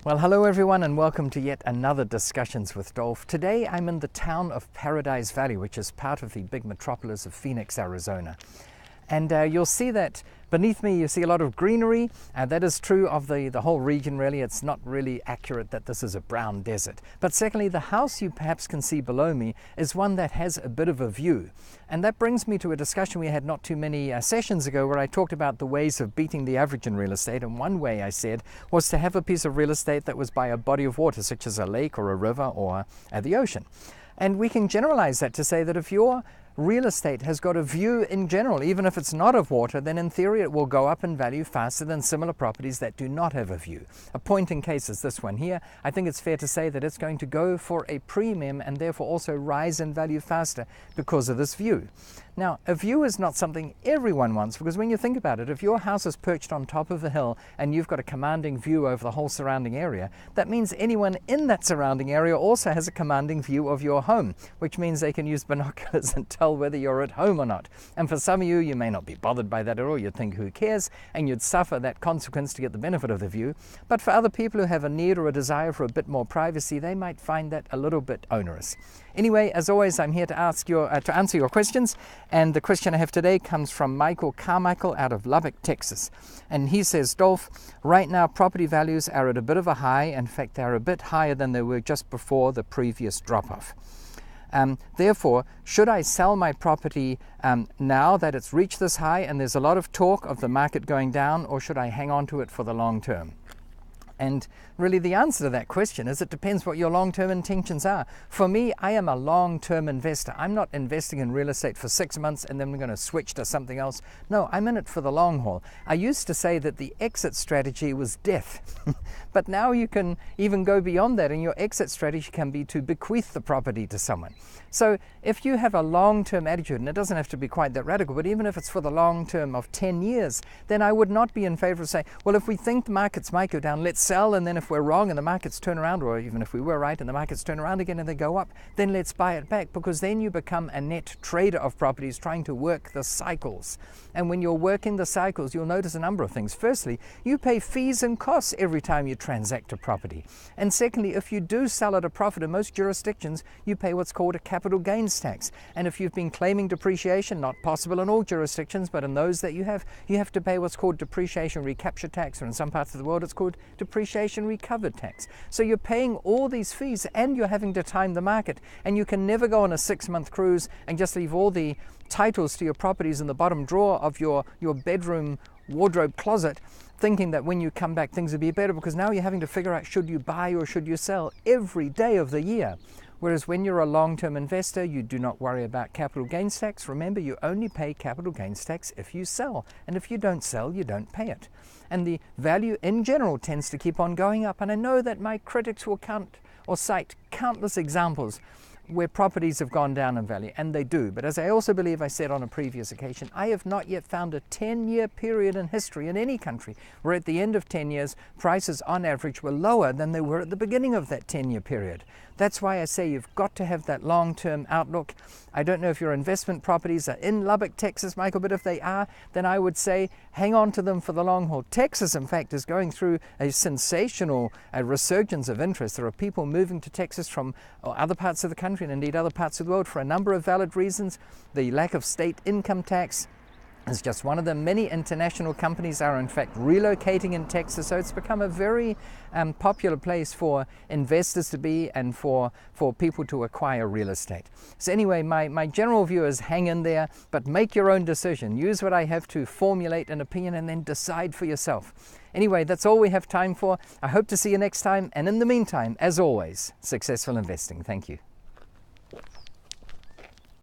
Well, hello everyone and welcome to yet another Discussions with Dolf. Today I'm in the town of Paradise Valley, which is part of the big metropolis of Phoenix, Arizona. And you'll see that beneath me you see a lot of greenery. That is true of the whole region really. It's not really accurate that this is a brown desert. But secondly, the house you perhaps can see below me is one that has a bit of a view. And that brings me to a discussion we had not too many sessions ago where I talked about the ways of beating the average in real estate. And one way I said was to have a piece of real estate that was by a body of water, such as a lake or a river or the ocean. And we can generalize that to say that if your real estate has got a view in general, even if it's not of water, then in theory it will go up in value faster than similar properties that do not have a view. A point in case is this one here. I think it's fair to say that it's going to go for a premium and therefore also rise in value faster because of this view. Now, a view is not something everyone wants, because when you think about it, if your house is perched on top of a hill and you've got a commanding view over the whole surrounding area, that means anyone in that surrounding area also has a commanding view of your home, which means they can use binoculars and tell whether you're at home or not. And for some of you, you may not be bothered by that at all. You'd think, who cares? And you'd suffer that consequence to get the benefit of the view. But for other people who have a need or a desire for a bit more privacy, they might find that a little bit onerous. Anyway, as always, I'm here to answer your questions. And the question I have today comes from Michael Carmichael out of Lubbock, Texas. And he says, Dolf, right now property values are at a bit of a high. In fact, they're a bit higher than they were just before the previous drop-off. Therefore, should I sell my property now that it's reached this high and there's a lot of talk of the market going down, or should I hang on to it for the long term? And really the answer to that question is it depends what your long-term intentions are. For me, I am a long-term investor. I'm not investing in real estate for 6 months and then we're going to switch to something else. No, I'm in it for the long haul. I used to say that the exit strategy was death, but now you can even go beyond that, and your exit strategy can be to bequeath the property to someone. So if you have a long-term attitude, and it doesn't have to be quite that radical, but even if it's for the long term of 10 years, then I would not be in favor of saying, well, if we think the markets might go down, let's sell, and then if we're wrong and the markets turn around, or even if we were right and the markets turn around again and they go up, then let's buy it back, because then you become a net trader of properties trying to work the cycles. And when you're working the cycles, you'll notice a number of things. Firstly, you pay fees and costs every time you transact a property. And secondly, if you do sell at a profit, in most jurisdictions, you pay what's called a capital gains tax. And if you've been claiming depreciation, not possible in all jurisdictions, but in those that you have to pay what's called depreciation recapture tax, or in some parts of the world it's called depreciation recovered tax. So you're paying all these fees and you're having to time the market. And you can never go on a 6-month cruise and just leave all the titles to your properties in the bottom drawer of your bedroom wardrobe closet, thinking that when you come back things will be better, because now you're having to figure out, should you buy or should you sell every day of the year. Whereas when you're a long-term investor, you do not worry about capital gains tax. Remember, you only pay capital gains tax if you sell. And if you don't sell, you don't pay it. And the value in general tends to keep on going up. And I know that my critics will cite countless examples where properties have gone down in value, and they do. But as I also believe I said on a previous occasion, I have not yet found a 10-year period in history in any country where at the end of 10 years, prices on average were lower than they were at the beginning of that 10-year period. That's why I say you've got to have that long-term outlook. I don't know if your investment properties are in Lubbock, Texas, Michael, but if they are, then I would say hang on to them for the long haul. Texas, in fact, is going through a sensational resurgence of interest. There are people moving to Texas from other parts of the country and indeed other parts of the world for a number of valid reasons. The lack of state income tax is just one of them. Many international companies are in fact relocating in Texas, so it's become a very popular place for investors to be and for people to acquire real estate. So anyway, my general view is hang in there, but make your own decision. Use what I have to formulate an opinion and then decide for yourself. Anyway, that's all we have time for. I hope to see you next time, and in the meantime, as always, successful investing. Thank you.